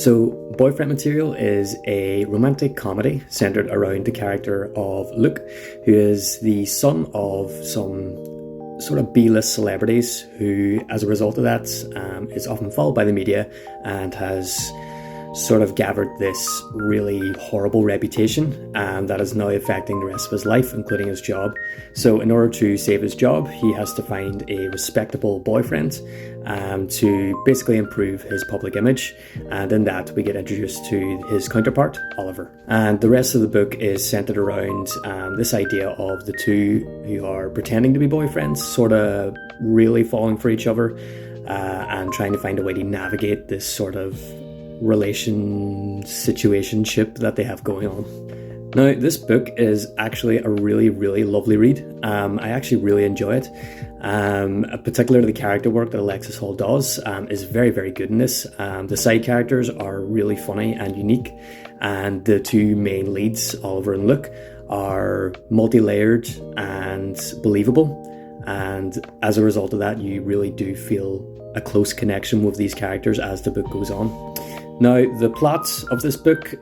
So, Boyfriend Material is a romantic comedy centered around the character of Luke, who is the son of some sort of B-list celebrities who, as a result of that, is often followed by the media and has sort of gathered this really horrible reputation that is now affecting the rest of his life, including his job. So in order to save his job, he has to find a respectable boyfriend to basically improve his public image. And in that, we get introduced to his counterpart, Oliver. And the rest of the book is centered around this idea of the two who are pretending to be boyfriends, sort of really falling for each other and trying to find a way to navigate this sort of situationship that they have going on. Now, this book is actually a really, really lovely read. I actually really enjoy it. Particularly the character work that Alexis Hall does is very, very good in this. The side characters are really funny and unique, and the two main leads, Oliver and Luke, are multi-layered and believable. And as a result of that, you really do feel a close connection with these characters as the book goes on. Now, the plot of this book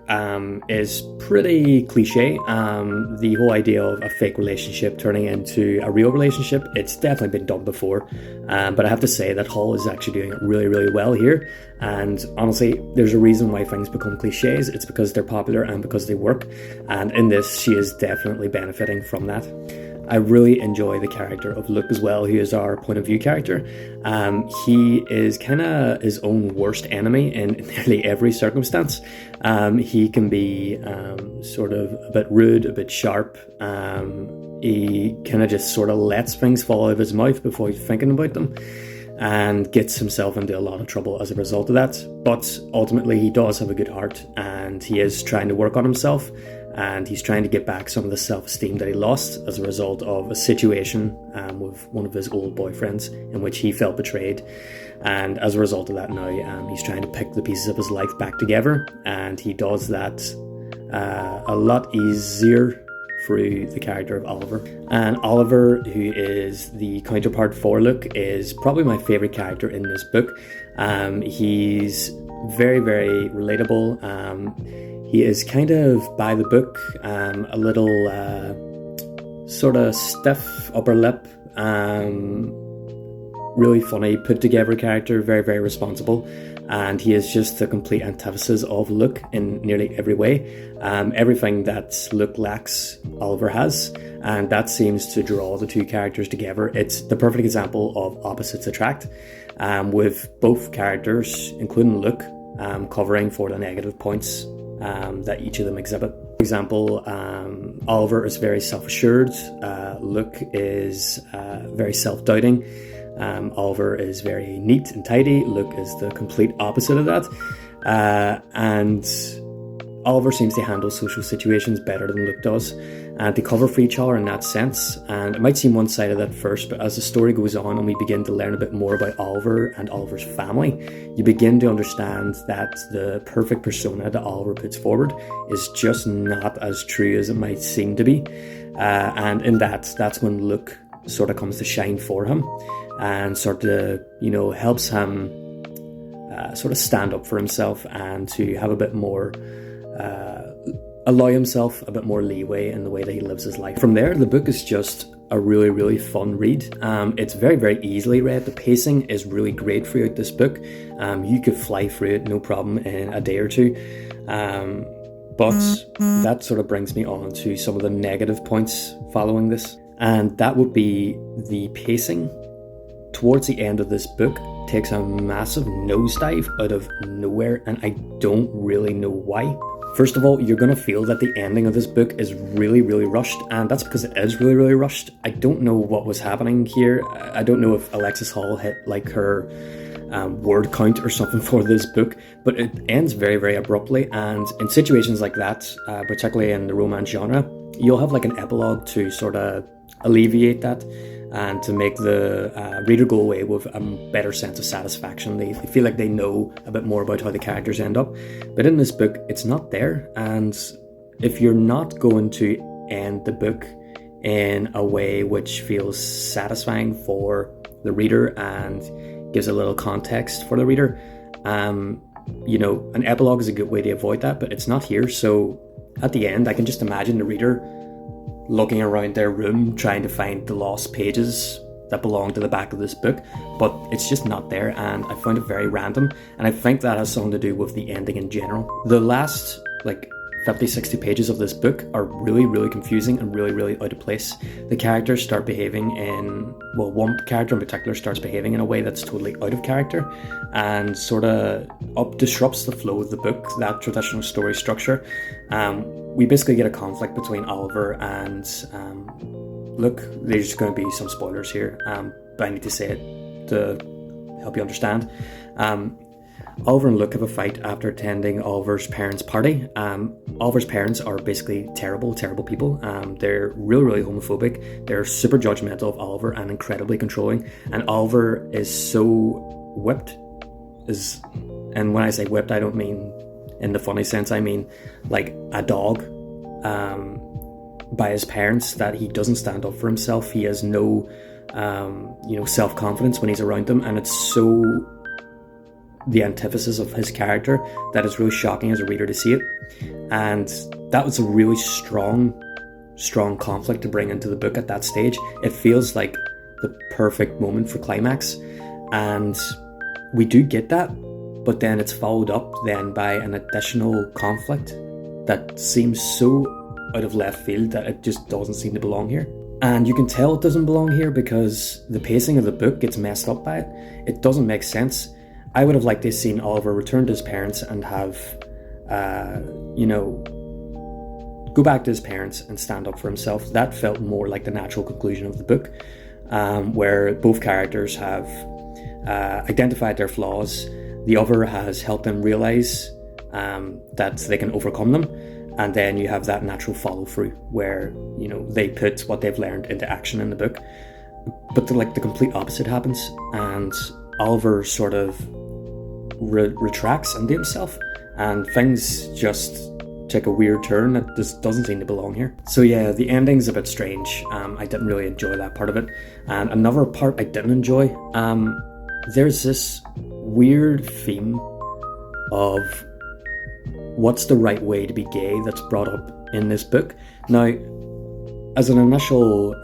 is pretty cliche. The whole idea of a fake relationship turning into a real relationship, it's definitely been done before. But I have to say that Hall is actually doing it really, really well here. And honestly, there's a reason why things become cliches. It's because they're popular and because they work. And in this, she is definitely benefiting from that. I really enjoy the character of Luke as well, who is our point of view character. He is kind of his own worst enemy in nearly every circumstance. He can be sort of a bit rude, a bit sharp. He kind of just sort of lets things fall out of his mouth before he's thinking about them, and gets himself into a lot of trouble as a result of that. But ultimately, he does have a good heart, and he is trying to work on himself. And he's trying to get back some of the self-esteem that he lost as a result of a situation with one of his old boyfriends in which he felt betrayed. And as a result of that now, he's trying to pick the pieces of his life back together. And he does that a lot easier through the character of Oliver. And Oliver, who is the counterpart for Luke, is probably my favourite character in this book. He's very, very relatable. He is kind of by the book, a little sort of stiff upper lip, really funny, put together character, very, very responsible. And he is just the complete antithesis of Luke in nearly every way. Everything that Luke lacks, Oliver has. And that seems to draw the two characters together. It's the perfect example of opposites attract, with both characters, including Luke, covering for the negative points that each of them exhibit. For example, Oliver is very self-assured, Luke is very self-doubting, Oliver is very neat and tidy, Luke is the complete opposite of that, and Oliver seems to handle social situations better than Luke does, and they cover for each other in that sense. And it might seem one-sided at first, but as the story goes on and we begin to learn a bit more about Oliver and Oliver's family, you begin to understand that the perfect persona that Oliver puts forward is just not as true as it might seem to be. And in that's when Luke sort of comes to shine for him and sort of, helps him sort of stand up for himself and to have a bit more allow himself a bit more leeway in the way that he lives his life. From there, the book is just a really, really fun read. It's very, very easily read. The pacing is really great throughout this book. You could fly through it no problem in a day or two. But that sort of brings me on to some of the negative points following this. And that would be the pacing. Towards the end of this book takes a massive nosedive out of nowhere, and I don't really know why. First of all, you're going to feel that the ending of this book is really, really rushed, and that's because it is really, really rushed. I don't know what was happening here. I don't know if Alexis Hall hit like her word count or something for this book, but it ends very, very abruptly. And in situations like that, particularly in the romance genre, you'll have like an epilogue to sort of alleviate that and to make the reader go away with a better sense of satisfaction. They feel like they know a bit more about how the characters end up. But in this book, it's not there. And if you're not going to end the book in a way which feels satisfying for the reader and gives a little context for the reader, an epilogue is a good way to avoid that, but it's not here. So at the end, I can just imagine the reader looking around their room trying to find the lost pages that belong to the back of this book, but it's just not there, and I found it very random, and I think that has something to do with the ending in general. The last 50-60 pages of this book are really, really confusing and really, really out of place. The characters start behaving one character in particular starts behaving in a way that's totally out of character and sort of disrupts the flow of the book, that traditional story structure. We basically get a conflict between Oliver and look, there's going to be some spoilers here, but I need to say it to help you understand. Oliver and Luke have a fight after attending Oliver's parents' party. Oliver's parents are basically terrible, terrible people. They're really, really homophobic. They're super judgmental of Oliver and incredibly controlling. And Oliver is so whipped. And when I say whipped, I don't mean in the funny sense. I mean like a dog by his parents, that he doesn't stand up for himself. He has no, self-confidence when he's around them. And it's so the antithesis of his character that is really shocking as a reader to see it. And that was a really strong conflict to bring into the book at that stage. It feels like the perfect moment for climax, and we do get that, but then it's followed up then by an additional conflict that seems so out of left field that it just doesn't seem to belong here. And you can tell it doesn't belong here because the pacing of the book gets messed up by it. It doesn't make sense. I would have liked to have seen Oliver return to his parents and have, go back to his parents and stand up for himself. That felt more like the natural conclusion of the book, where both characters have identified their flaws. The other has helped them realize that they can overcome them. And then you have that natural follow through where, they put what they've learned into action in the book. But the complete opposite happens, and Oliver sort of retracts into himself, and things just take a weird turn that just doesn't seem to belong here. So yeah, the ending's a bit strange. I didn't really enjoy that part of it. And another part I didn't enjoy, there's this weird theme of what's the right way to be gay that's brought up in this book. Now, as an initial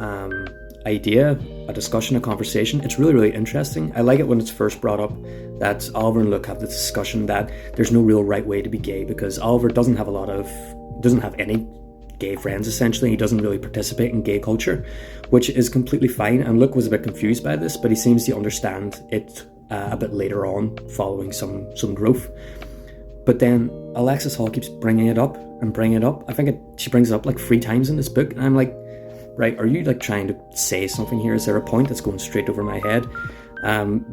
idea, a discussion, a conversation, it's really, really interesting. I like it when it's first brought up that Oliver and Luke have the discussion that there's no real right way to be gay, because Oliver doesn't have any gay friends, essentially. He doesn't really participate in gay culture, which is completely fine. And Luke was a bit confused by this, but he seems to understand it a bit later on, following some growth. But then Alexis Hall keeps bringing it up and bringing it up. I think she brings it up 3 times in this book, and I'm like, right, are you trying to say something here? Is there a point that's going straight over my head?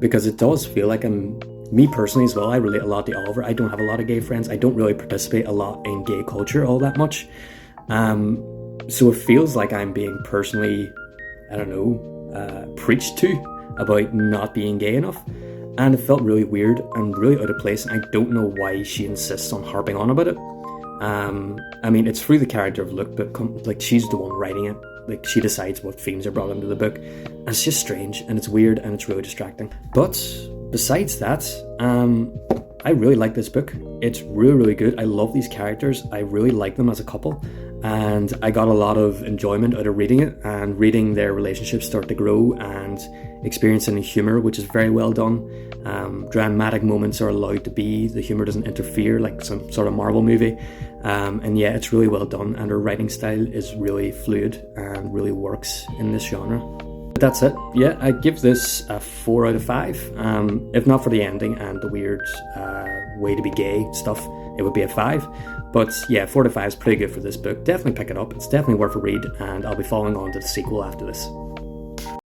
Because it does feel like me personally as well, I relate a lot to Oliver. I don't have a lot of gay friends. I don't really participate a lot in gay culture all that much. So it feels like I'm being personally, preached to about not being gay enough. And it felt really weird and really out of place. And I don't know why she insists on harping on about it. It's through the character of Luke, but she's the one writing it. She decides what themes are brought into the book. And it's just strange, and it's weird, and it's really distracting. But besides that, I really like this book. It's really, really good. I love these characters. I really like them as a couple. And I got a lot of enjoyment out of reading it and reading their relationships start to grow and experiencing the humour, which is very well done. Dramatic moments are allowed to be. The humour doesn't interfere like some sort of Marvel movie. And yeah, it's really well done. And her writing style is really fluid and really works in this genre. But that's it. Yeah, I give this a 4 out of 5. If not for the ending and the weird way to be gay stuff, it would be a 5. But yeah, 4 to 5 is pretty good for this book. Definitely pick it up. It's definitely worth a read, and I'll be following on to the sequel after this.